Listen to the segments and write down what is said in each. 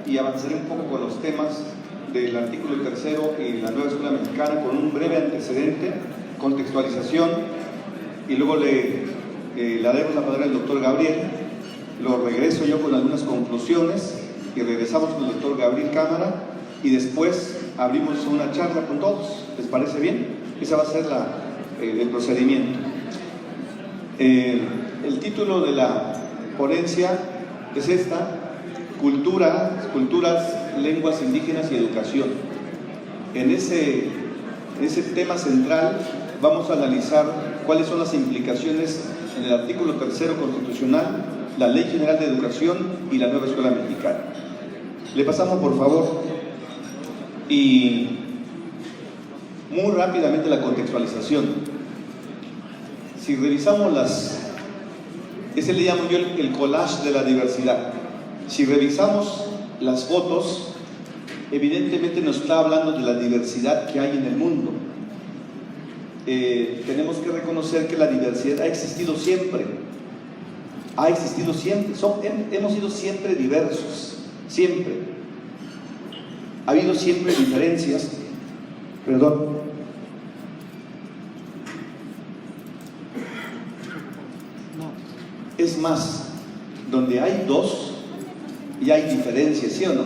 y avanzaré un poco con los temas del artículo tercero y la nueva escuela mexicana con un breve antecedente, contextualización, y luego le daremos la palabra al doctor Gabriel. Lo regreso yo con algunas conclusiones y regresamos con el doctor Gabriel Cámara y después abrimos una charla con todos. ¿Les parece bien? Esa va a ser el procedimiento. El título de la ponencia es esta: culturas, lenguas indígenas y educación. En ese tema central vamos a analizar cuáles son las implicaciones en el artículo tercero constitucional, la Ley General de Educación y la nueva escuela mexicana. Le pasamos por favor y muy rápidamente la contextualización. Si revisamos ese le llamo yo el collage de la diversidad. Si revisamos las fotos, evidentemente nos está hablando de la diversidad que hay en el mundo. Tenemos que reconocer que la diversidad ha existido siempre. Ha existido siempre. Hemos sido siempre diversos. Siempre. Ha habido siempre diferencias. Perdón. Es más, donde hay dos, y hay diferencias, ¿sí o no?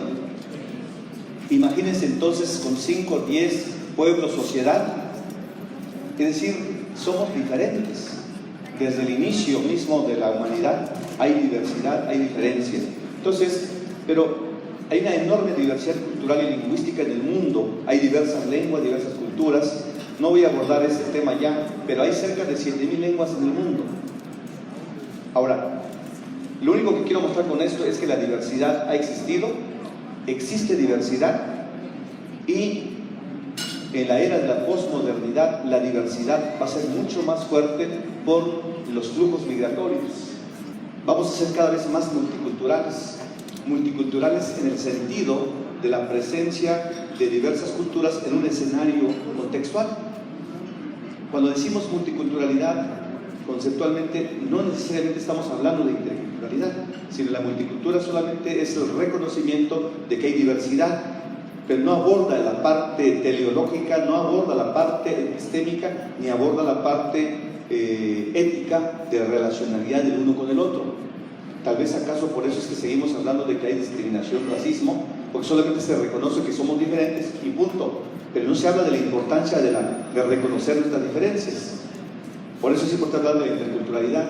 Imagínense entonces con 5 o 10 pueblos, sociedad. Es decir, somos diferentes. Desde el inicio mismo de la humanidad hay diversidad, hay diferencia. Entonces, pero hay una enorme diversidad cultural y lingüística en el mundo. Hay diversas lenguas, diversas culturas. No voy a abordar ese tema ya, pero hay cerca de 7,000 lenguas en el mundo. Ahora, lo único que quiero mostrar con esto es que la diversidad ha existido, existe diversidad, y en la era de la posmodernidad la diversidad va a ser mucho más fuerte por los flujos migratorios. Vamos a ser cada vez más multiculturales en el sentido de la presencia de diversas culturas en un escenario contextual. Cuando decimos multiculturalidad, conceptualmente no necesariamente estamos hablando de interculturalidad, sino la multicultura solamente es el reconocimiento de que hay diversidad, pero no aborda la parte teleológica, no aborda la parte epistémica, ni aborda la parte ética de relacionalidad del uno con el otro. Tal vez acaso por eso es que seguimos hablando de que hay discriminación, racismo, porque solamente se reconoce que somos diferentes y punto, pero no se habla de la importancia de reconocer nuestras diferencias. Por eso es importante hablar de la interculturalidad.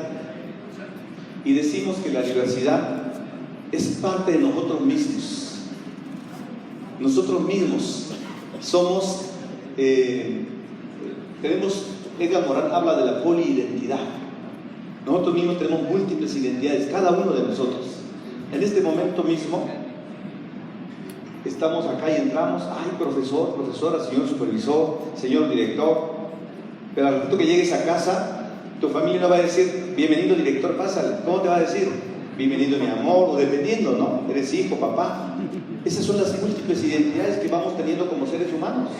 Y decimos que la diversidad es parte de nosotros mismos. Nosotros mismos somos, Edgar Morin habla de la poliidentidad. Nosotros mismos tenemos múltiples identidades, cada uno de nosotros. En este momento mismo, estamos acá y entramos, ay, profesor, profesora, señor supervisor, señor director. Pero al momento que llegues a casa, tu familia no va a decir, bienvenido director, pásale. ¿Cómo te va a decir? Bienvenido mi amor, o dependiendo, ¿no? Eres hijo, papá. Esas son las múltiples identidades que vamos teniendo como seres humanos.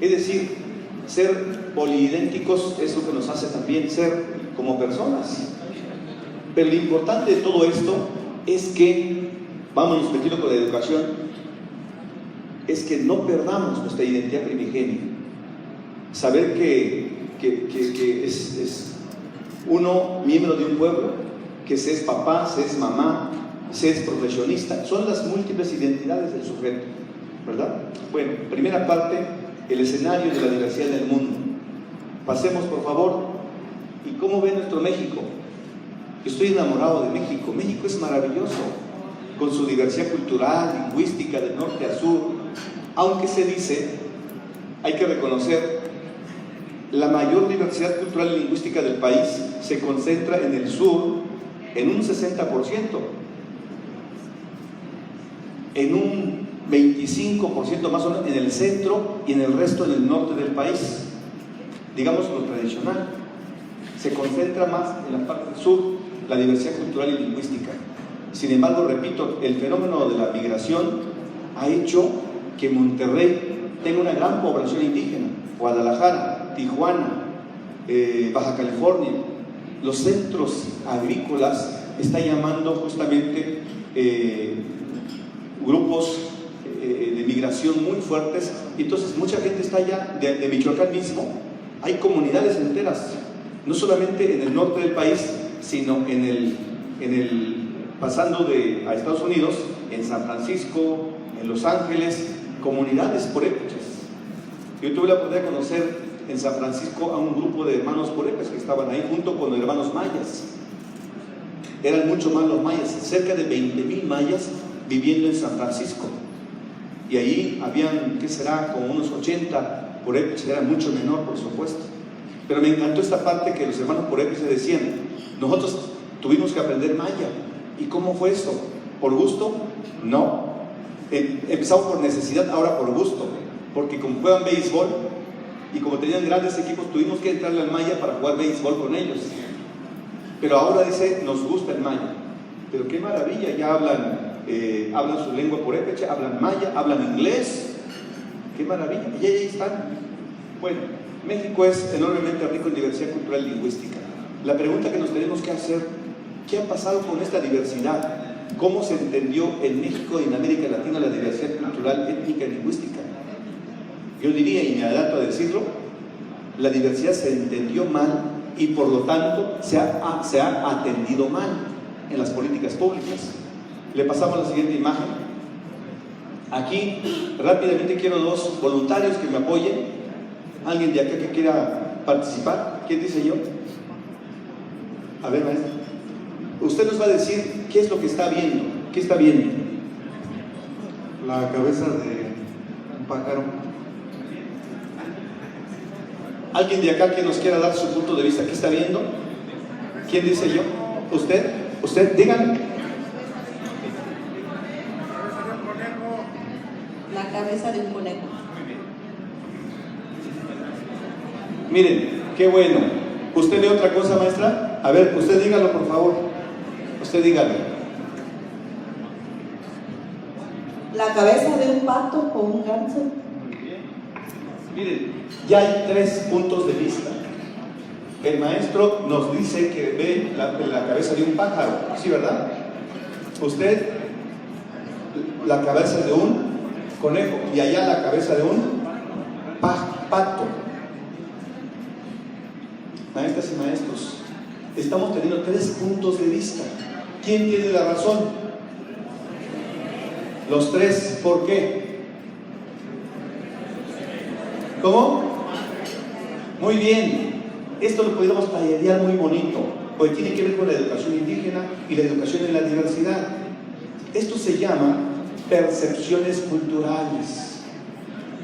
Es decir, ser poliidénticos es lo que nos hace también ser como personas. Pero lo importante de todo esto es que, vámonos metiendo con la educación, es que no perdamos nuestra identidad primigenia. Saber que es uno miembro de un pueblo, que se es papá, se es mamá, se es profesionista. Son las múltiples identidades del sujeto, ¿verdad? Bueno, primera parte, el escenario de la diversidad del mundo. Pasemos por favor. ¿Y cómo ve nuestro México? Yo estoy enamorado de México. México es maravilloso, con su diversidad cultural, lingüística, de norte a sur. Aunque se dice, hay que reconocer, la mayor diversidad cultural y lingüística del país se concentra en el sur, en un 60%, en un 25% más o menos en el centro y en el resto en el norte del país. Digamos lo tradicional. Se concentra más en la parte sur, la diversidad cultural y lingüística. Sin embargo, repito, el fenómeno de la migración ha hecho que Monterrey tenga una gran población indígena, Guadalajara, Tijuana, Baja California. Los centros agrícolas están llamando justamente grupos de migración muy fuertes, y entonces mucha gente está allá, de Michoacán mismo, hay comunidades enteras, no solamente en el norte del país, sino pasando a Estados Unidos, en San Francisco, en Los Ángeles, comunidades purépechas. Yo tuve la oportunidad de conocer en San Francisco a un grupo de hermanos purépechas que estaban ahí junto con los hermanos mayas. Eran mucho más los mayas, cerca de 20,000 mayas viviendo en San Francisco. Y ahí habían, ¿qué será? Como unos 80 purépechas, era mucho menor, por supuesto. Pero me encantó esta parte que los hermanos purépechas decían: nosotros tuvimos que aprender maya. ¿Y cómo fue eso? ¿Por gusto? No. Empezamos por necesidad, ahora por gusto. Porque como juegan béisbol y como tenían grandes equipos, tuvimos que entrarle al maya para jugar béisbol con ellos. Pero ahora dice, nos gusta el maya. Pero qué maravilla, ya hablan su lengua purépecha, hablan maya, hablan inglés. Qué maravilla, y ahí están. Bueno, México es enormemente rico en diversidad cultural y lingüística. La pregunta que nos tenemos que hacer: ¿qué ha pasado con esta diversidad? ¿Cómo se entendió en México y en América Latina la diversidad cultural, étnica y lingüística? Yo diría, y me adelanto a decirlo, la diversidad se entendió mal y por lo tanto se ha atendido mal en las políticas públicas. Le pasamos la siguiente imagen. Aquí rápidamente quiero 2 voluntarios que me apoyen. ¿Alguien de acá que quiera participar? ¿Quién dice yo? A ver, maestro. Usted nos va a decir qué es lo que está viendo. ¿Qué está viendo? La cabeza de un pájaro. ¿Alguien de acá que nos quiera dar su punto de vista? ¿Qué está viendo? ¿Quién dice yo? ¿Usted? ¿Usted? Díganme. La cabeza de un conejo. Miren, qué bueno. ¿Usted ve otra cosa, maestra? A ver, usted dígalo, por favor. Usted dígalo. La cabeza de un pato o un ganso. Miren, ya hay 3 puntos de vista. El maestro nos dice que ve la cabeza de un pájaro, ¿sí, verdad? Usted, la cabeza de un conejo, y allá la cabeza de un pato. Maestras y maestros, estamos teniendo 3 puntos de vista. ¿Quién tiene la razón? Los 3, ¿por qué? ¿Cómo? Muy bien. Esto lo podríamos tallerear muy bonito, porque tiene que ver con la educación indígena y la educación en la diversidad. Esto se llama percepciones culturales.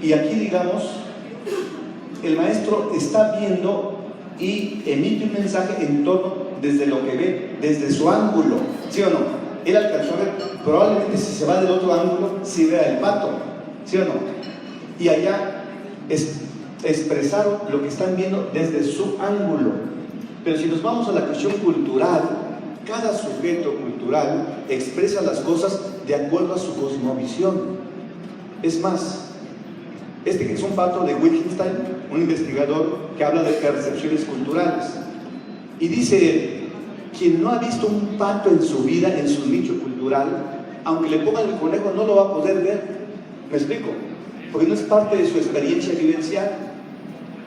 Y aquí, digamos, el maestro está viendo y emite un mensaje en torno desde lo que ve, desde su ángulo, ¿sí o no? Él alcanzó a ver, probablemente si se va del otro ángulo, sí vea el pato, ¿sí o no? Y allá expresaron lo que están viendo desde su ángulo. Pero si nos vamos a la cuestión cultural, cada sujeto cultural expresa las cosas de acuerdo a su cosmovisión. Es más, que es un pato de Wittgenstein, un investigador que habla de percepciones culturales, y dice: quien no ha visto un pato en su vida, en su nicho cultural, aunque le pongan el conejo no lo va a poder ver. ¿Me explico? Porque no es parte de su experiencia vivencial.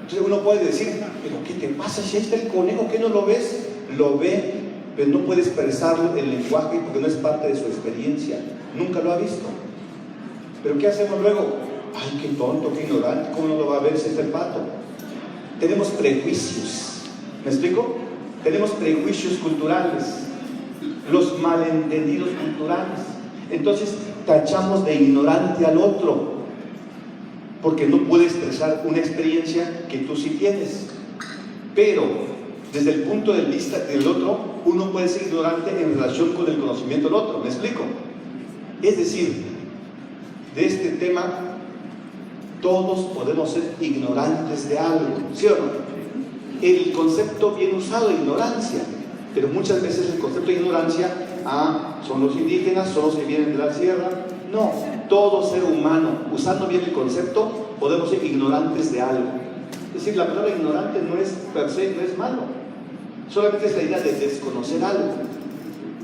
Entonces uno puede decir: ¿pero qué te pasa si ahí está el conejo? ¿Qué no lo ves? Lo ve, pero no puede expresarlo en lenguaje porque no es parte de su experiencia. Nunca lo ha visto. ¿Pero qué hacemos luego? Ay, qué tonto, qué ignorante, ¿cómo no lo va a ver si está el pato? Tenemos prejuicios. ¿Me explico? Tenemos prejuicios culturales, los malentendidos culturales. Entonces tachamos de ignorante al otro, porque no puede expresar una experiencia que tú sí tienes. Pero desde el punto de vista del otro, uno puede ser ignorante en relación con el conocimiento del otro. ¿Me explico? Es decir, de este tema todos podemos ser ignorantes de algo, ¿sí o no? El concepto bien usado, ignorancia, pero muchas veces el concepto de ignorancia, son los indígenas, son los que vienen de la sierra. No, todo ser humano, usando bien el concepto, podemos ser ignorantes de algo. Es decir, la palabra ignorante no es per se, no es malo, solamente es la idea de desconocer algo.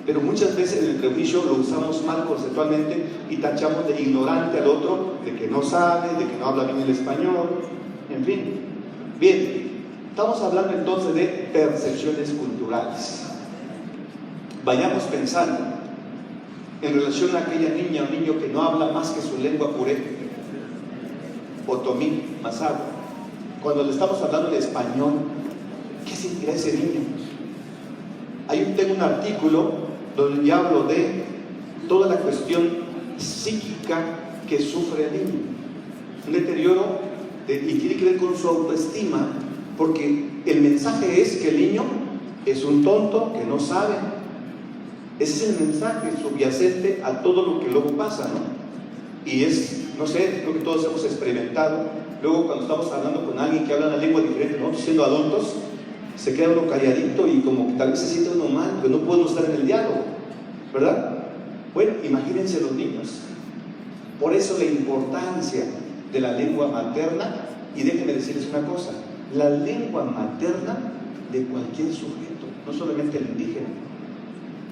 pero muchas veces el prejuicio lo usamos mal conceptualmente y tachamos de ignorante al otro, de que no sabe, de que no habla bien el español, en fin. Bien, estamos hablando entonces de percepciones culturales. Vayamos pensando en relación a aquella niña o niño que no habla más que su lengua puré, otomí, masado. Cuando le estamos hablando de español, ¿qué sentirá ese niño? Tengo un artículo donde ya hablo de toda la cuestión psíquica que sufre el niño. Un deterioro y tiene que ver con su autoestima, porque el mensaje es que el niño es un tonto que no sabe. Ese es el mensaje subyacente a todo lo que luego pasa, ¿no? Y no sé, creo que todos hemos experimentado. Luego cuando estamos hablando con alguien que habla una lengua diferente, nosotros siendo adultos, se queda uno calladito y como que tal vez se siente uno mal, que no puede estar en el diálogo, ¿verdad? Bueno, imagínense los niños. Por eso la importancia de la lengua materna, y déjenme decirles una cosa, la lengua materna de cualquier sujeto, no solamente el indígena,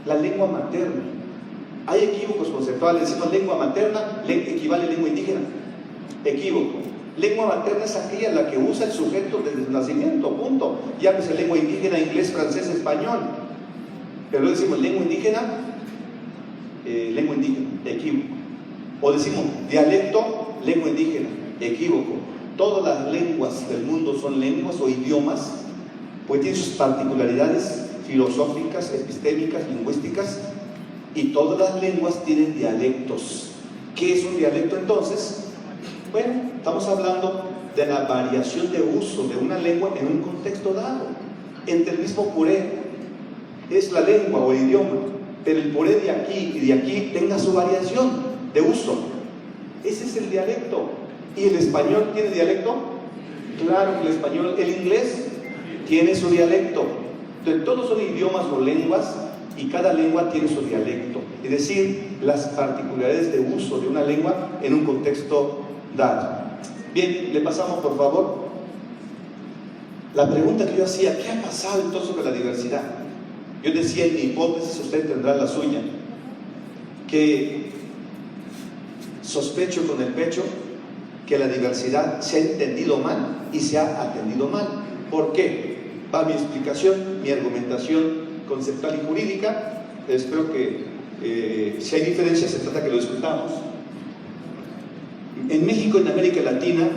la lengua materna. Hay equívocos conceptuales, decimos lengua materna, equivale a lengua indígena. Equívoco. Lengua materna es aquella la que usa el sujeto desde su nacimiento, punto. Llámese lengua indígena, inglés, francés, español. Pero luego decimos lengua indígena, equívoco. O decimos dialecto, lengua indígena, equívoco. Todas las lenguas del mundo son lenguas o idiomas, pues tienen sus particularidades filosóficas, epistémicas, lingüísticas, y todas las lenguas tienen dialectos. ¿Qué es un dialecto entonces? Bueno, estamos hablando de la variación de uso de una lengua en un contexto dado. Entre el mismo puré es la lengua o el idioma, pero el puré de aquí y de aquí tenga su variación de uso. Ese es el dialecto. ¿Y el español tiene dialecto? Claro que el español, el inglés tiene su dialecto. Entonces, todos son idiomas o lenguas y cada lengua tiene su dialecto, es decir, las particularidades de uso de una lengua en un contexto dado. Bien, le pasamos por favor. La pregunta que yo hacía, ¿qué ha pasado entonces con la diversidad? Yo decía en mi hipótesis, usted tendrá la suya, que sospecho con el pecho que la diversidad se ha entendido mal y se ha atendido mal. ¿Por qué? Va mi explicación, mi argumentación conceptual y jurídica. Espero que si hay diferencias se trata que lo discutamos. En México, en América Latina,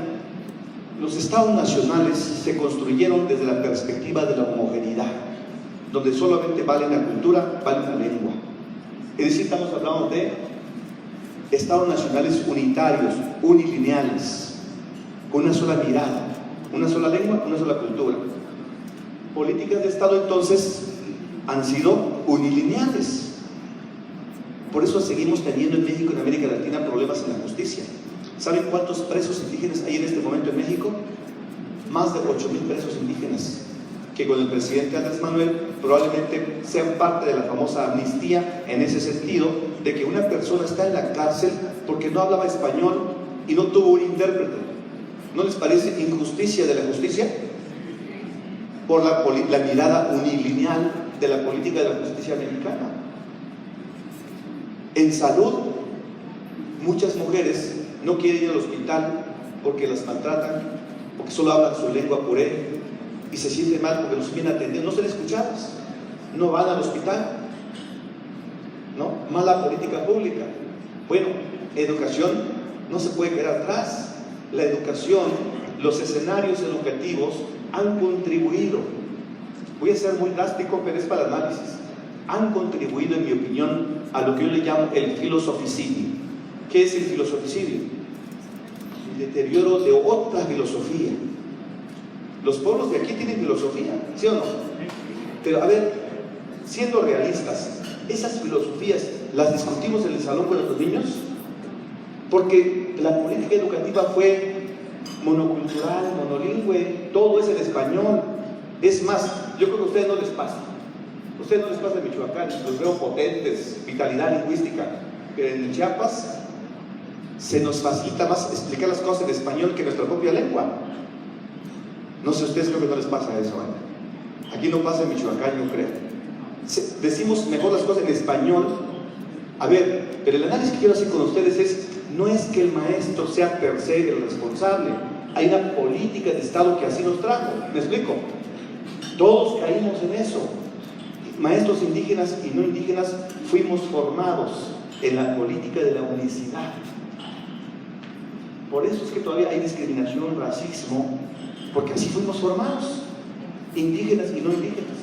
los estados nacionales se construyeron desde la perspectiva de la homogeneidad, donde solamente vale la cultura, vale la lengua. Es decir, estamos hablando de estados nacionales unitarios, unilineales, con una sola mirada, una sola lengua, una sola cultura. Políticas de Estado entonces han sido unilineales. Por eso seguimos teniendo en México y en América Latina problemas en la justicia. ¿Saben cuántos presos indígenas hay en este momento en México? Más de 8,000 presos indígenas, que con el presidente Andrés Manuel probablemente sean parte de la famosa amnistía, en ese sentido de que una persona está en la cárcel porque no hablaba español y no tuvo un intérprete. ¿No les parece injusticia de la justicia? Por la mirada unilineal de la política de la justicia mexicana. En salud, muchas mujeres no quieren ir al hospital porque las maltratan, porque solo hablan su lengua puré y se sienten mal porque no se vienen atendidos, no son escuchadas, no van al hospital, ¿no? Mala política pública. Bueno, educación no se puede quedar atrás. La educación, los escenarios educativos han contribuido, voy a ser muy drástico, pero es para análisis, han contribuido, en mi opinión, a lo que yo le llamo el filosoficidio. ¿Qué es el filosoficidio? El deterioro de otra filosofía. Los pueblos de aquí tienen filosofía, ¿sí o no? Pero a ver, siendo realistas, ¿esas filosofías las discutimos en el salón con nuestros niños? Porque la política educativa fue monocultural, monolingüe, todo es en español. Es más, yo creo que a ustedes no les pasa. A ustedes no les pasa en Michoacán, los veo potentes, vitalidad lingüística, pero en Chiapas se nos facilita más explicar las cosas en español que en nuestra propia lengua. No sé, ustedes creo que no les pasa eso, ¿eh? Aquí no pasa en Michoacán, yo creo. decimos mejor las cosas en español. A ver, pero el análisis que quiero hacer con ustedes es, no es que el maestro sea per se el responsable, hay una política de Estado que así nos trajo. ¿Me explico? Todos caímos en eso. Maestros indígenas y no indígenas fuimos formados en la política de la unicidad. Por eso es que todavía hay discriminación, racismo, porque así fuimos formados, indígenas y no indígenas.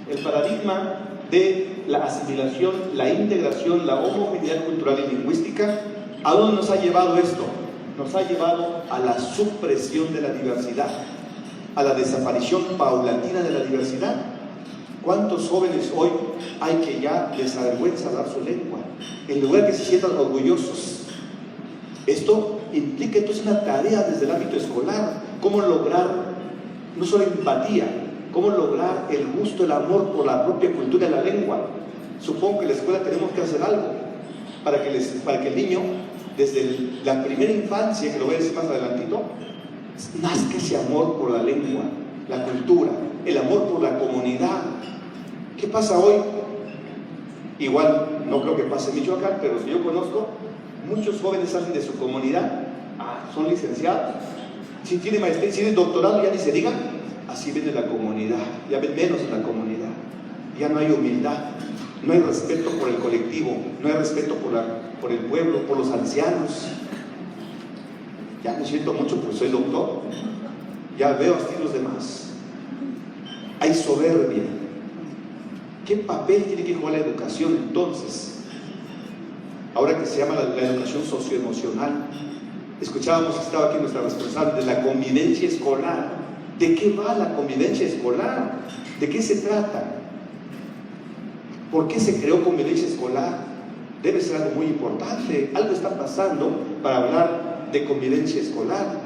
El paradigma de la asimilación, la integración, la homogeneidad cultural y lingüística, ¿a dónde nos ha llevado esto? Nos ha llevado a la supresión de la diversidad, a la desaparición paulatina de la diversidad. ¿Cuántos jóvenes hoy hay que ya les avergüenza hablar su lengua, en lugar que se sientan orgullosos? Esto implica entonces una tarea desde el ámbito escolar, cómo lograr no solo empatía, cómo lograr el gusto, el amor por la propia cultura de la lengua. Supongo que en la escuela tenemos que hacer algo para que el niño, desde la primera infancia, que lo voy a decir más adelantito, nazca ese amor por la lengua, la cultura, el amor por la comunidad. ¿Qué pasa hoy? Igual, no creo que pase en Michoacán, pero si yo conozco, muchos jóvenes salen de su comunidad, son licenciados, si tienen maestría, si tienen doctorado, ya ni se diga, así ven en la comunidad, ya ven menos en la comunidad, ya no hay humildad, no hay respeto por el colectivo, no hay respeto por el pueblo, por los ancianos. Ya me siento mucho porque soy doctor, ya veo así los demás. Hay soberbia. ¿Qué papel tiene que jugar la educación entonces? Ahora que se llama la educación socioemocional. Escuchábamos que estaba aquí nuestra responsable de la convivencia escolar. ¿De qué va la convivencia escolar? ¿De qué se trata? ¿Por qué se creó convivencia escolar? Debe ser algo muy importante. Algo está pasando para hablar de convivencia escolar.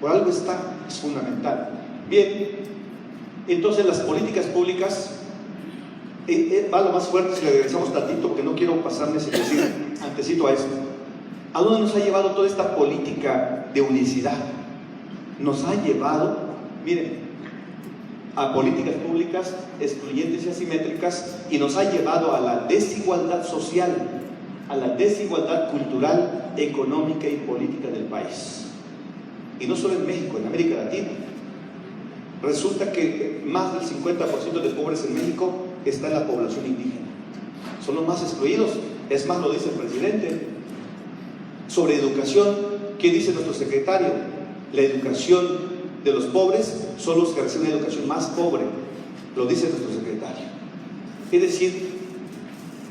Por algo está, es fundamental. Bien, entonces las políticas públicas, va lo más fuerte si le regresamos tantito, porque no quiero pasarme sin decir antecito a esto. ¿A dónde nos ha llevado toda esta política de unicidad? Nos ha llevado, miren, a políticas públicas excluyentes y asimétricas, y nos ha llevado a la desigualdad social, a la desigualdad cultural, económica y política del país. Y no solo en México, en América Latina. Resulta que más del 50% de pobres en México está en la población indígena. Son los más excluidos. Es más, lo dice el presidente. Sobre educación, ¿qué dice nuestro secretario? La educación de los pobres son los que reciben una educación más pobre. Lo dice nuestro secretario. Es decir,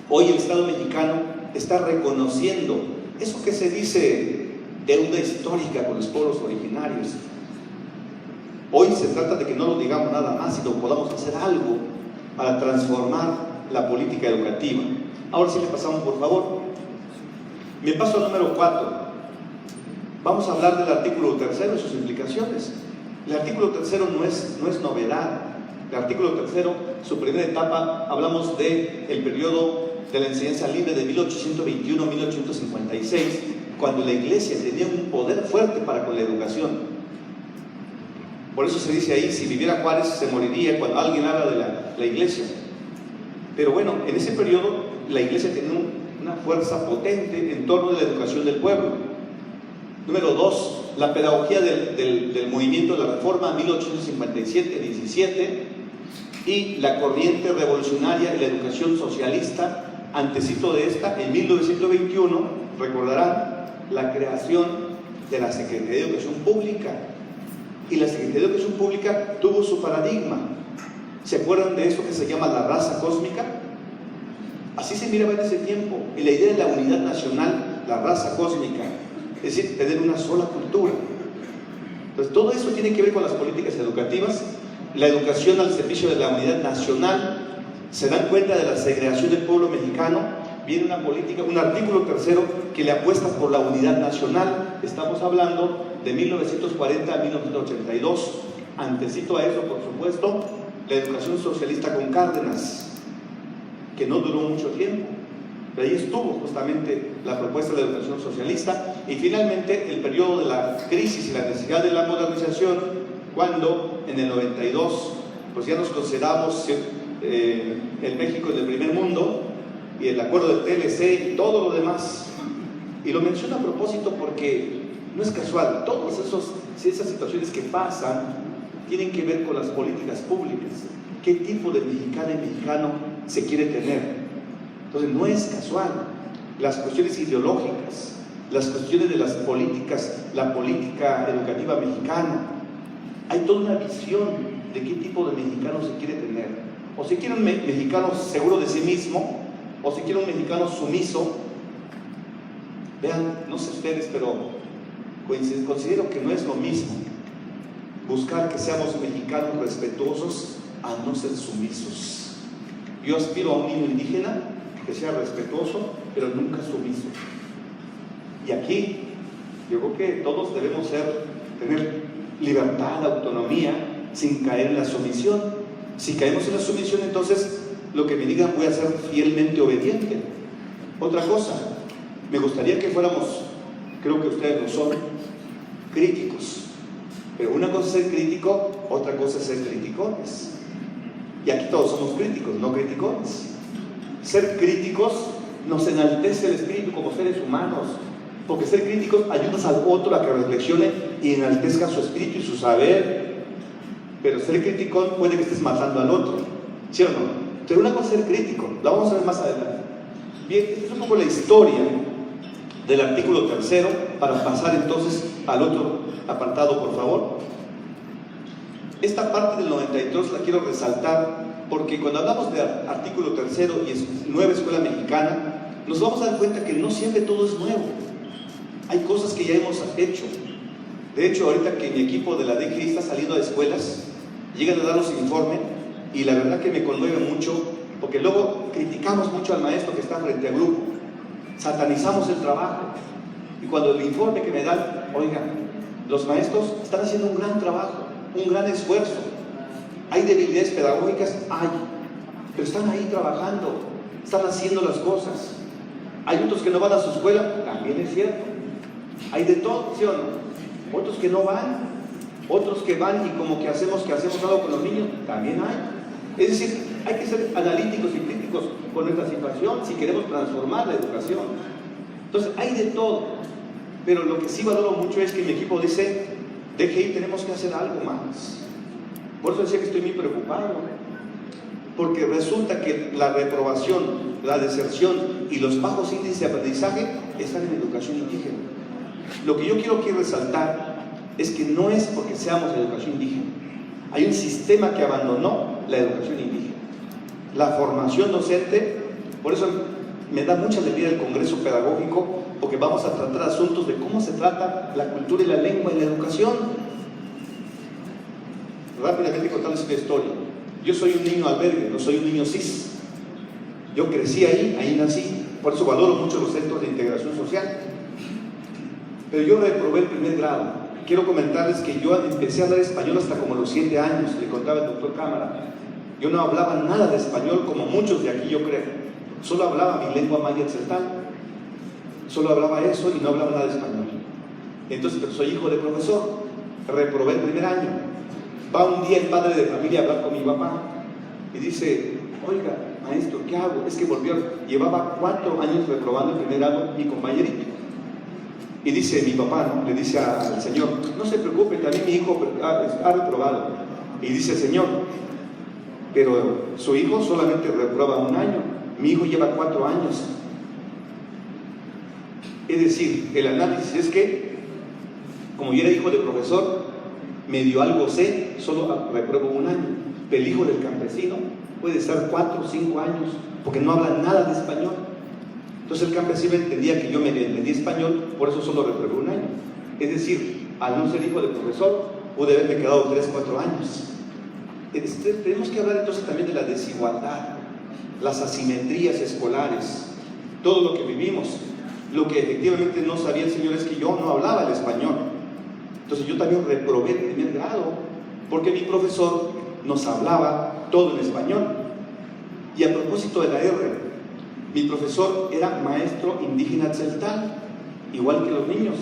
hoy el Estado mexicano está reconociendo eso que se dice deuda histórica con los pueblos originarios. Hoy se trata de que no lo digamos nada más, sino podamos hacer algo para transformar la política educativa. Ahora sí le pasamos, por favor. Me paso al número 4. Vamos a hablar del artículo 3 y sus implicaciones. El artículo 3 no es novedad. El artículo 3, su primera etapa, hablamos del periodo de la enseñanza libre de 1821 a 1856, cuando la Iglesia tenía un poder fuerte para con la educación. Por eso se dice ahí, si viviera Juárez se moriría, cuando alguien habla de la Iglesia. Pero bueno, en ese periodo la Iglesia tenía una fuerza potente en torno a la educación del pueblo. Número 2, la pedagogía del movimiento de la Reforma 1857-17 y la corriente revolucionaria de la educación socialista. Antecito de esta, en 1921, recordarán la creación de la Secretaría de Educación Pública. Y la Secretaría de Educación Pública tuvo su paradigma. ¿Se acuerdan de eso que se llama la raza cósmica? Así se miraba en ese tiempo. Y la idea de la unidad nacional, la raza cósmica, es decir, tener una sola cultura. Entonces, todo eso tiene que ver con las políticas educativas. La educación al servicio de la unidad nacional. Se dan cuenta de la segregación del pueblo mexicano. Viene una política, un artículo 3 que le apuesta por la unidad nacional. Estamos hablando de 1940 a 1982. Antecito a eso, por supuesto, la educación socialista con Cárdenas, que no duró mucho tiempo. De ahí estuvo justamente la propuesta de la educación socialista. Y finalmente el periodo de la crisis y la necesidad de la modernización, cuando en el 92 pues ya nos consideramos el México del primer mundo y el acuerdo del TLC y todo lo demás. Y lo menciono a propósito porque no es casual, todas esas situaciones que pasan tienen que ver con las políticas públicas. ¿Qué tipo de mexicana y mexicano se quiere tener? Entonces no es casual. Las cuestiones ideológicas, las cuestiones de las políticas, la política educativa mexicana, hay toda una visión de qué tipo de mexicano se quiere tener. O se quiere un mexicano seguro de sí mismo, o se quiere un mexicano sumiso. Vean, no sé ustedes, pero considero que no es lo mismo buscar que seamos mexicanos respetuosos a no ser sumisos. Yo aspiro a un niño indígena que sea respetuoso, pero nunca sumiso. Y aquí, yo creo que todos debemos tener libertad, autonomía, sin caer en la sumisión. Si caemos en la sumisión, entonces lo que me digan voy a ser fielmente obediente. Otra cosa, me gustaría que fuéramos, creo que ustedes lo son, críticos. Pero una cosa es ser crítico, otra cosa es ser criticones. Y aquí todos somos críticos, no criticones. Ser críticos nos enaltece el espíritu como seres humanos, porque ser críticos ayudas al otro a que reflexione y enaltezca su espíritu y su saber. Pero ser criticón puede que estés matando al otro, ¿sí o no? Pero una cosa es ser crítico, la vamos a ver más adelante. Bien, esta es un poco la historia del artículo 3, para pasar entonces al otro apartado, por favor. Esta parte del 93 la quiero resaltar porque cuando hablamos de artículo 3 y nueva escuela mexicana, nos vamos a dar cuenta que no siempre todo es nuevo. Hay cosas que ya hemos hecho. De hecho, ahorita que mi equipo de la DGI está saliendo a escuelas, llegan a darnos informe y la verdad que me conmueve mucho porque luego criticamos mucho al maestro que está frente al grupo, satanizamos el trabajo y cuando el informe que me dan, oigan, los maestros están haciendo un gran trabajo, un gran esfuerzo. Hay debilidades pedagógicas, pero están ahí trabajando, están haciendo las cosas. Hay otros que no van a su escuela, también es cierto. Hay de todo, ¿sí o no? Otros que no van, otros que van y como que hacemos algo con los niños, también hay. Es decir, hay que ser analíticos y críticos con nuestra situación si queremos transformar la educación. Entonces, hay de todo. Pero lo que sí valoro mucho es que mi equipo dice, DGI, tenemos que hacer algo más. Por eso decía que estoy muy preocupado. Porque resulta que la reprobación, la deserción y los bajos índices de aprendizaje están en educación indígena. Lo que yo quiero aquí resaltar es que no es porque seamos de educación indígena. Hay un sistema que abandonó la educación indígena. La formación docente, por eso me da mucha alegría el Congreso Pedagógico, porque vamos a tratar asuntos de cómo se trata la cultura y la lengua en la educación. Rápidamente contarles una historia. Yo soy un niño albergue, no soy un niño cis. Yo crecí ahí nací, por eso valoro mucho los centros de integración social. Pero yo reprobé el primer grado. Quiero comentarles que yo empecé a hablar español hasta como los 7 años, le contaba el doctor Cámara. Yo no hablaba nada de español como muchos de aquí, yo creo. Solo hablaba mi lengua maya tzeltal. Solo hablaba eso y no hablaba nada de español. Entonces, pero soy hijo de profesor. Reprobé el primer año. Va un día el padre de familia a hablar con mi papá y dice, oiga, maestro, ¿qué hago? Es que llevaba 4 años reprobando el primer año mi compañerito. Y dice mi papá, ¿no? Le dice al señor, no se preocupe, también mi hijo ha reprobado. Y dice el señor, pero su hijo solamente reprueba 1 año, mi hijo lleva 4 años. Es decir, el análisis es que, como yo era hijo de profesor, medio algo sé, solo repruebo 1 año. Pero el hijo del campesino puede estar 4 o 5 años, porque no habla nada de español. Entonces el campesino entendía que yo me entendía español, por eso solo reprobé 1 año. Es decir, al no ser hijo de profesor, pude haberme quedado 3 o 4 años. Tenemos que hablar entonces también de la desigualdad, las asimetrías escolares, todo lo que vivimos. Lo que efectivamente no sabía el señor es que yo no hablaba el español. Entonces yo también reprobé el primer grado, porque mi profesor nos hablaba todo en español. Y a propósito de la R, mi profesor era maestro indígena tzeltal, igual que los niños.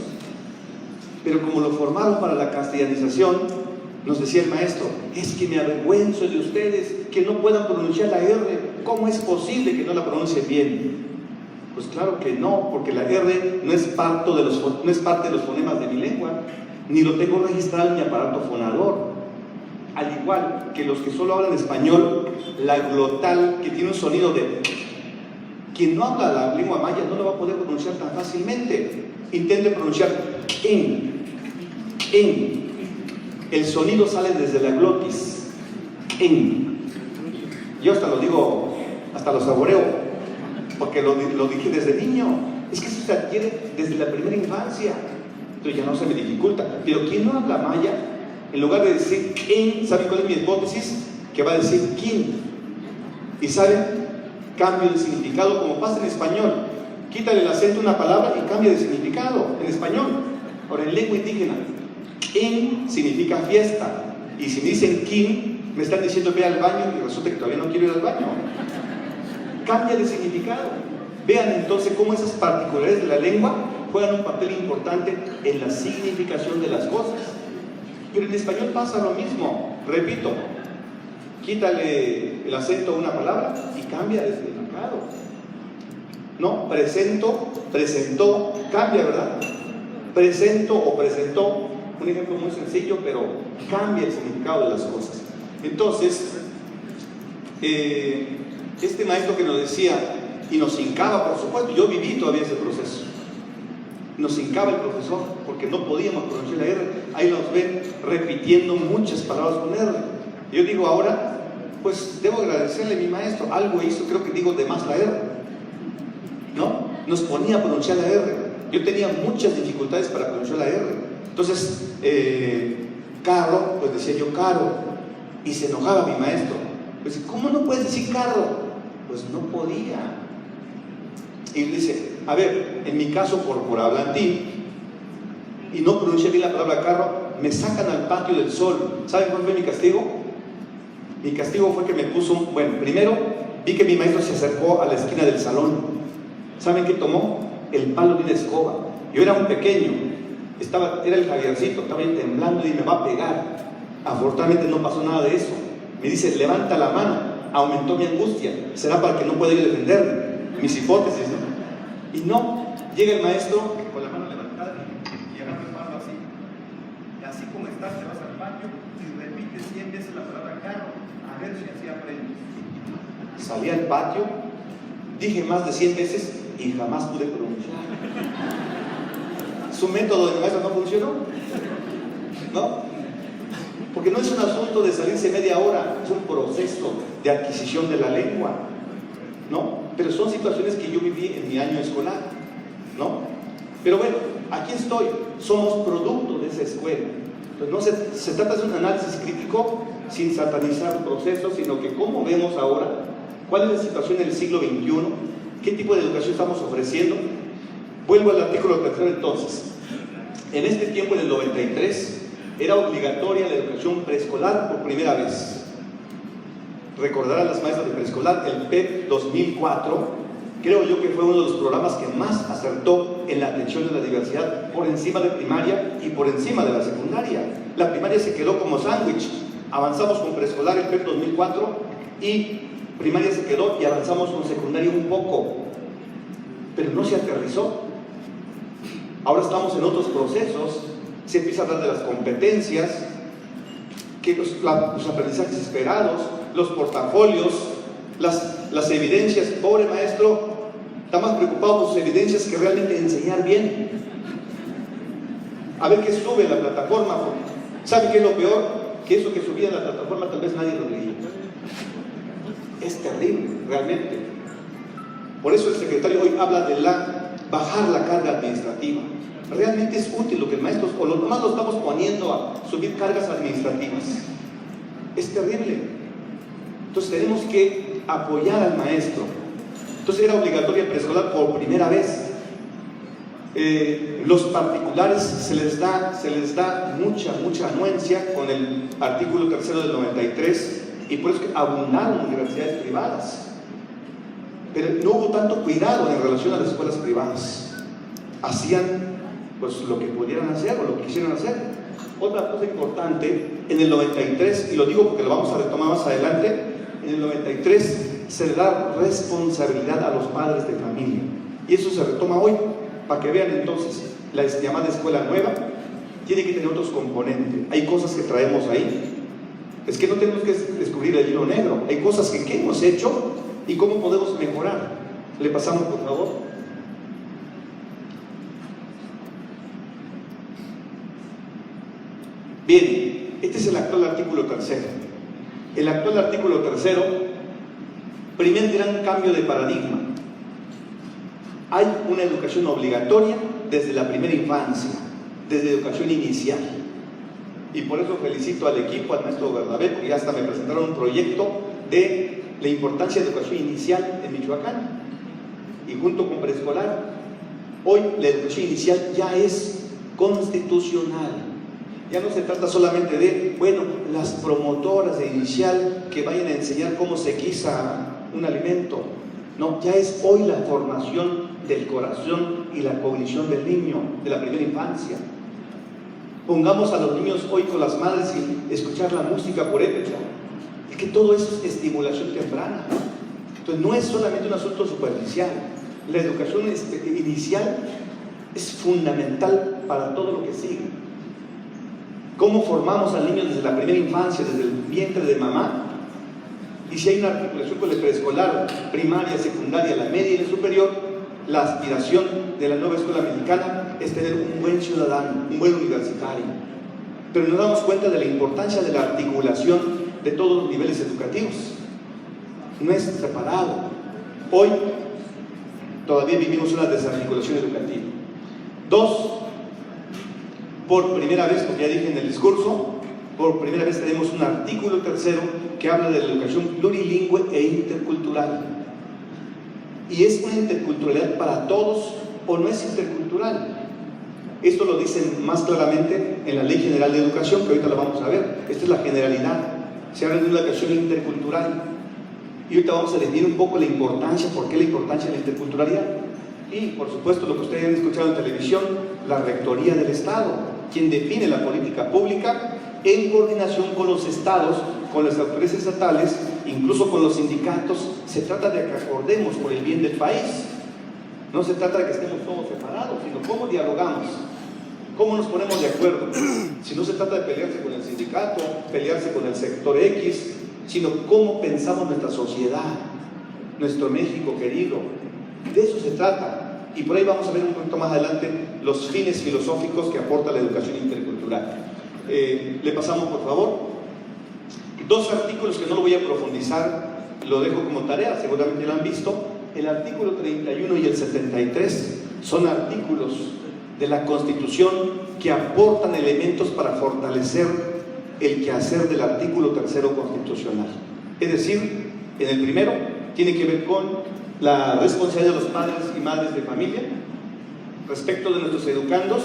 Pero como lo formaron para la castellanización, nos decía el maestro, es que me avergüenzo de ustedes que no puedan pronunciar la R ¿cómo es posible que no la pronuncie bien? Pues claro que no, porque la R no es parte de los fonemas de mi lengua, ni lo tengo registrado en mi aparato fonador. Al igual que los que solo hablan español, la glotal, que tiene un sonido de... Quien no habla la lengua maya no lo va a poder pronunciar tan fácilmente. Intente pronunciar en. El sonido sale desde la glotis. En. Yo hasta lo digo, hasta lo saboreo, porque lo dije desde niño. Es que eso se adquiere desde la primera infancia. Entonces ya no se me dificulta. Pero quien no habla maya, en lugar de decir en, ¿saben cuál es mi hipótesis? Que va a decir kin. ¿Y saben? Cambio de significado, como pasa en español. Quítale el acento a una palabra y cambia de significado en español. Ahora, en lengua indígena, en significa fiesta. Y si me dicen kin, me están diciendo ve al baño y resulta que todavía no quiero ir al baño. Cambia de significado. Vean entonces cómo esas particularidades de la lengua juegan un papel importante en la significación de las cosas. Pero en español pasa lo mismo. Repito, quítale el acento a una palabra y cambia de significado. No, presentó, cambia, ¿verdad? Presento o presentó, un ejemplo muy sencillo, pero cambia el significado de las cosas. Entonces, este maestro que nos decía, y nos hincaba, por supuesto, yo viví todavía ese proceso. Nos hincaba el profesor porque no podíamos pronunciar la R. Ahí nos ven repitiendo muchas palabras con R. Yo digo ahora, pues debo agradecerle a mi maestro, algo hizo, creo que digo de más la R, ¿no? Nos ponía a pronunciar la R. Yo tenía muchas dificultades para pronunciar la R. Entonces, carro, pues decía yo carro, y se enojaba mi maestro. Pues, ¿cómo no puedes decir carro? Pues no podía. Y dice, a ver, en mi caso por hablantín, y no pronuncié bien la palabra carro, me sacan al patio del sol. ¿Saben cuál fue mi castigo? Mi castigo fue que me puso bueno, primero vi que mi maestro se acercó a la esquina del salón. ¿Saben qué tomó? El palo de una escoba. Yo era un pequeño, era el Javiercito, estaba ahí temblando y me va a pegar. Afortunadamente no pasó nada de eso. Me dice, levanta la mano. Aumentó mi angustia. Será para que no pueda ir a defenderme. Mis hipótesis, ¿no? Y no, llega el maestro con la mano levantada y agarra el palo así. Y así como estás, te vas al baño y repites 100 veces la palabra carro, a ver si así aprendes. Salí al patio, dije más de 100 veces y jamás pude pronunciar. Su método de maestro no funcionó, ¿no? Porque no es un asunto de salirse media hora, es un proceso de adquisición de la lengua, ¿no? Pero son situaciones que yo viví en mi año escolar, ¿no? Pero bueno, aquí estoy, somos producto de esa escuela. Entonces no se trata de un análisis crítico sin satanizar el proceso, sino que cómo vemos ahora, cuál es la situación en el siglo XXI, qué tipo de educación estamos ofreciendo. Vuelvo al artículo 3 entonces. En este tiempo, en el 93, era obligatoria la educación preescolar por primera vez. Recordar a las maestras de preescolar, el PEP 2004, creo yo que fue uno de los programas que más acertó en la atención de la diversidad, por encima de primaria y por encima de la secundaria. La primaria se quedó como sándwich, avanzamos con preescolar el PEP 2004 y primaria se quedó y avanzamos con secundaria un poco, pero no se aterrizó. Ahora estamos en otros procesos, se empieza a hablar de las competencias, que los aprendizajes esperados, los portafolios, las evidencias. Pobre maestro, está más preocupado por sus evidencias que realmente enseñar bien. A ver qué sube en la plataforma. ¿Sabe qué es lo peor? Que eso que subía en la plataforma tal vez nadie lo leía. Es terrible, realmente. Por eso el secretario hoy habla de bajar la carga administrativa. Realmente es útil lo que el maestro, o nomás lo estamos poniendo a subir cargas administrativas. Es terrible. Entonces tenemos que apoyar al maestro. Entonces era obligatoria el preescolar por primera vez. Los particulares se les da mucha anuencia con el artículo 3 del 93, y por eso que abundaron universidades privadas. Pero no hubo tanto cuidado en relación a las escuelas privadas. Hacían pues lo que pudieran hacer o lo que quisieran hacer. Otra cosa importante, en el 93, y lo digo porque lo vamos a retomar más adelante, en el 93 se le da responsabilidad a los padres de familia. Y eso se retoma hoy, para que vean entonces, la llamada escuela nueva tiene que tener otros componentes. Hay cosas que traemos ahí. Es que no tenemos que descubrir el hilo negro. Hay cosas que hemos hecho y cómo podemos mejorar. Le pasamos, por favor. Bien, este es el actual artículo 3. El actual artículo 3, primer gran cambio de paradigma. Hay una educación obligatoria desde la primera infancia, desde educación inicial. Y por eso felicito al equipo, al maestro Bernabé, porque ya hasta me presentaron un proyecto de la importancia de educación inicial en Michoacán. Y junto con preescolar, hoy la educación inicial ya es constitucional. Ya no se trata solamente de, bueno, las promotoras de inicial que vayan a enseñar cómo se guisa un alimento. No, ya es hoy la formación del corazón y la cognición del niño, de la primera infancia. Pongamos a los niños hoy con las madres y escuchar la música por época. Es que todo eso es estimulación temprana. Entonces no es solamente un asunto superficial. La educación inicial es fundamental para todo lo que sigue. ¿Cómo formamos al niño desde la primera infancia, desde el vientre de mamá? Y si hay una articulación con el preescolar, primaria, secundaria, la media y la superior, la aspiración de la nueva escuela mexicana es tener un buen ciudadano, un buen universitario. Pero nos damos cuenta de la importancia de la articulación de todos los niveles educativos. No es separado. Hoy todavía vivimos una desarticulación educativa. 2, por primera vez, como ya dije en el discurso, por primera vez tenemos un artículo 3 que habla de la educación plurilingüe e intercultural. Y es una interculturalidad para todos o no es intercultural. Esto lo dicen más claramente en la Ley General de Educación, que ahorita la vamos a ver. Esta es la generalidad. Se habla de una educación intercultural. Y ahorita vamos a definir un poco la importancia, por qué la importancia de la interculturalidad. Y, por supuesto, lo que ustedes han escuchado en televisión, la Rectoría del Estado, quien define la política pública en coordinación con los estados, con las autoridades estatales, incluso con los sindicatos. Se trata de que acordemos por el bien del país. No se trata de que estemos todos separados, sino cómo dialogamos, cómo nos ponemos de acuerdo. Si no se trata de pelearse con el sindicato, pelearse con el sector X, sino cómo pensamos nuestra sociedad, nuestro México querido. De eso se trata. Y por ahí vamos a ver un poquito más adelante los fines filosóficos que aporta la educación intercultural. Le pasamos, por favor. 2 artículos que no lo voy a profundizar, lo dejo como tarea, seguramente lo han visto. El artículo 31 y el 73 son artículos de la Constitución que aportan elementos para fortalecer el quehacer del artículo 3 constitucional. Es decir, en el primero tiene que ver con la responsabilidad de los padres y madres de familia respecto de nuestros educandos,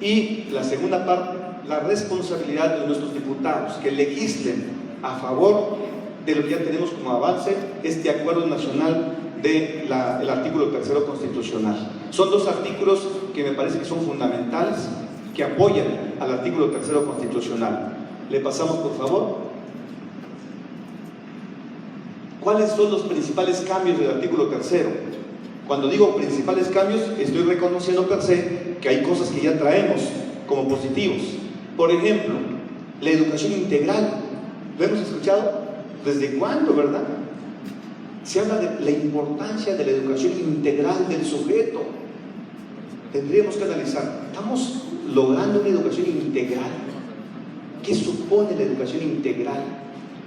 y la segunda parte, la responsabilidad de nuestros diputados que legislen a favor de lo que ya tenemos como avance, este acuerdo nacional del artículo 3 constitucional. Son 2 artículos que me parece que son fundamentales, que apoyan al artículo 3 constitucional. Le pasamos, por favor. ¿Cuáles son los principales cambios del artículo 3? Cuando digo principales cambios, estoy reconociendo per se que hay cosas que ya traemos como positivos. Por ejemplo, la educación integral. ¿Lo hemos escuchado? ¿Desde cuándo, verdad? Se habla de la importancia de la educación integral del sujeto. Tendríamos que analizar, ¿estamos logrando una educación integral? ¿Qué supone la educación integral?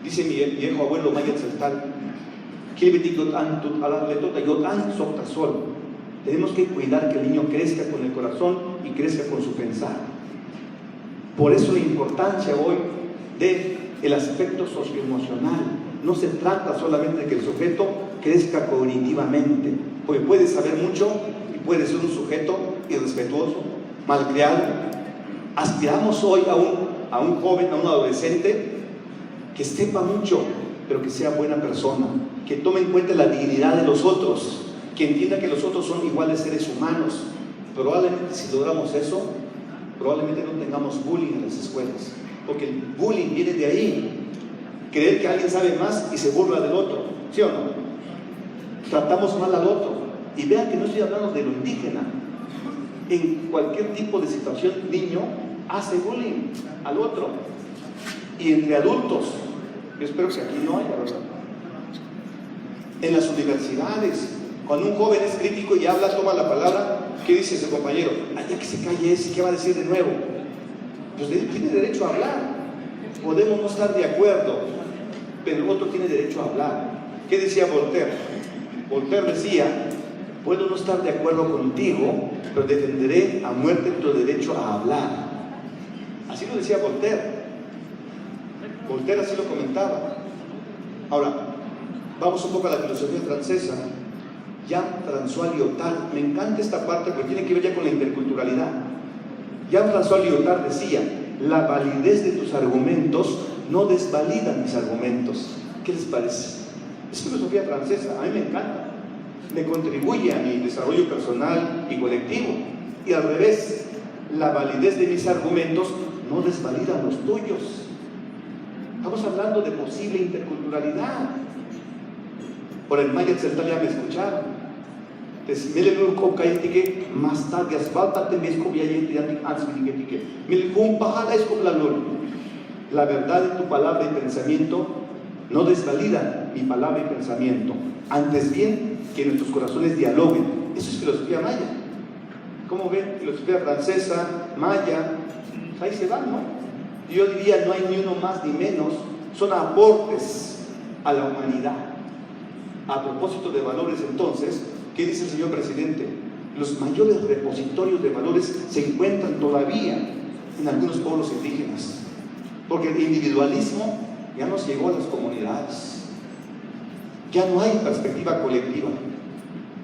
Dice mi viejo abuelo Maya Celtal, tenemos que cuidar que el niño crezca con el corazón y crezca con su pensar. Por eso la importancia hoy del aspecto socioemocional. No se trata solamente de que el sujeto crezca cognitivamente, porque puede saber mucho y puede ser un sujeto irrespetuoso, malcriado. Aspiramos hoy a un joven, a un adolescente que sepa mucho, pero que sea buena persona, que tome en cuenta la dignidad de los otros, que entienda que los otros son iguales seres humanos. Probablemente si logramos eso, probablemente no tengamos bullying en las escuelas, porque el bullying viene de ahí, creer que alguien sabe más y se burla del otro, ¿sí o no? tratamos mal al otro. Y vean que no estoy hablando de lo indígena. En cualquier tipo de situación, niño hace bullying al otro. Y entre adultos, yo espero que aquí no haya, ¿verdad? En las universidades, cuando un joven es crítico y habla, toma la palabra, ¿qué dice ese compañero? Ya que se calle ese, ¿qué va a decir de nuevo? Pues él tiene derecho a hablar. Podemos no estar de acuerdo, pero el otro tiene derecho a hablar. ¿Qué decía Voltaire? Voltaire decía: puedo no estar de acuerdo contigo, pero defenderé a muerte tu derecho a hablar. Así lo decía Voltaire. Voltaire así lo comentaba. Ahora, vamos un poco a la filosofía francesa. Jean-François Lyotard, me encanta esta parte porque tiene que ver ya con la interculturalidad. Jean-François Lyotard decía: la validez de tus argumentos no desvalida mis argumentos. ¿Qué les parece? Es filosofía francesa, a mí me encanta. Me contribuye a mi desarrollo personal y colectivo. Y al revés, la validez de mis argumentos no desvalida los tuyos. Estamos hablando de posible interculturalidad. Por el Maya Tseltal ya me escucharon. La verdad de tu palabra y pensamiento no desvalida mi palabra y pensamiento. Antes bien, que nuestros corazones dialoguen. Eso es filosofía maya. ¿Cómo ven? Filosofía francesa, maya, ahí se van, ¿no? Yo diría, no hay ni uno más ni menos. Son aportes a la humanidad. A propósito de valores, entonces, ¿qué dice el señor presidente? Los mayores repositorios de valores se encuentran todavía en algunos pueblos indígenas, porque el individualismo ya nos llegó a las comunidades. Ya no hay perspectiva colectiva,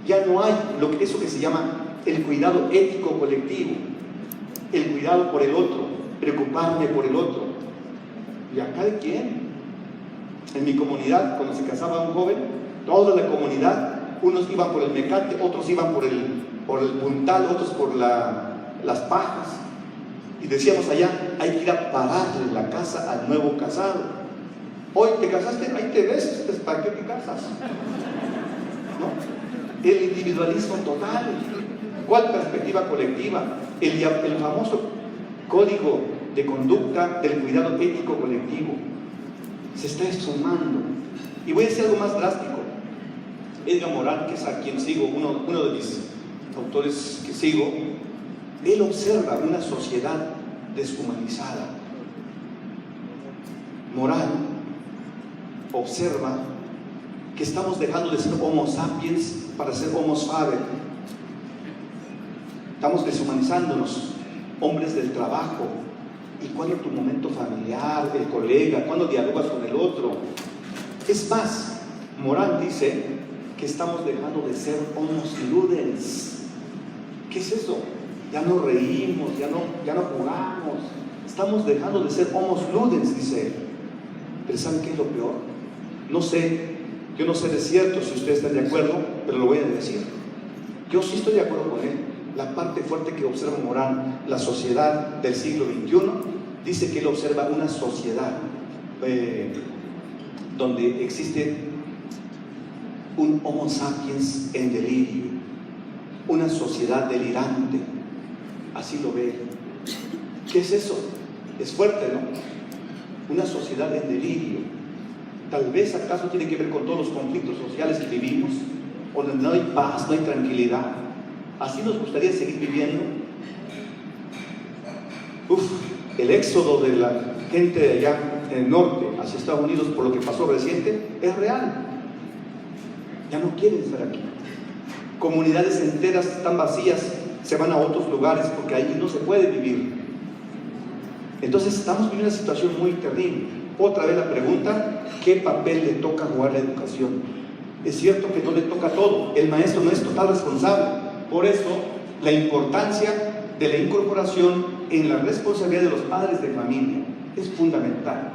ya no hay eso que se llama el cuidado ético colectivo, el cuidado por el otro, preocuparme por el otro. ¿Y a cada quien? En mi comunidad, cuando se casaba un joven, toda la comunidad, unos iban por el mecate, otros iban por el puntal, otros por las pajas. Y decíamos allá, hay que ir a pararle la casa al nuevo casado. Hoy te casaste, ahí te ves, ¿para qué te casas? ¿No? El individualismo total. ¿Cuál perspectiva colectiva? El famoso código de conducta del cuidado ético colectivo se está esfumando. Y voy a decir algo más drástico. Edgar Morin, que es a quien sigo, uno de mis autores que sigo, él observa una sociedad deshumanizada. Morin observa que estamos dejando de ser Homo sapiens para ser Homo faber. Estamos deshumanizándonos, hombres del trabajo. ¿Y cuándo tu momento familiar, el colega? ¿Cuándo dialogas con el otro? Es más, Morin dice que estamos dejando de ser Homo ludens. ¿Qué es eso? Ya no reímos, ya no jugamos. Estamos dejando de ser Homo ludens, dice él. Pero ¿saben qué es lo peor? No sé, yo no sé de cierto si ustedes están de acuerdo, pero lo voy a decir. Yo sí estoy de acuerdo con él. La parte fuerte que observa Morin, la sociedad del siglo XXI, dice que él observa una sociedad donde existe un Homo sapiens en delirio, una sociedad delirante. Así lo ve. ¿Qué es eso? Es fuerte, ¿no? Una sociedad en delirio. Tal vez acaso tiene que ver con todos los conflictos sociales que vivimos, donde no hay paz, no hay tranquilidad. Así nos gustaría seguir viviendo. El éxodo de la gente de allá en el norte hacia Estados Unidos por lo que pasó reciente es real. Ya no quieren estar aquí. Comunidades enteras están vacías, se van a otros lugares porque ahí no se puede vivir. Entonces estamos viviendo una situación muy terrible. Otra vez la pregunta: ¿qué papel le toca jugar la educación? Es cierto que no le toca todo, el maestro no es total responsable. Por eso la importancia de la incorporación en la responsabilidad de los padres de familia es fundamental.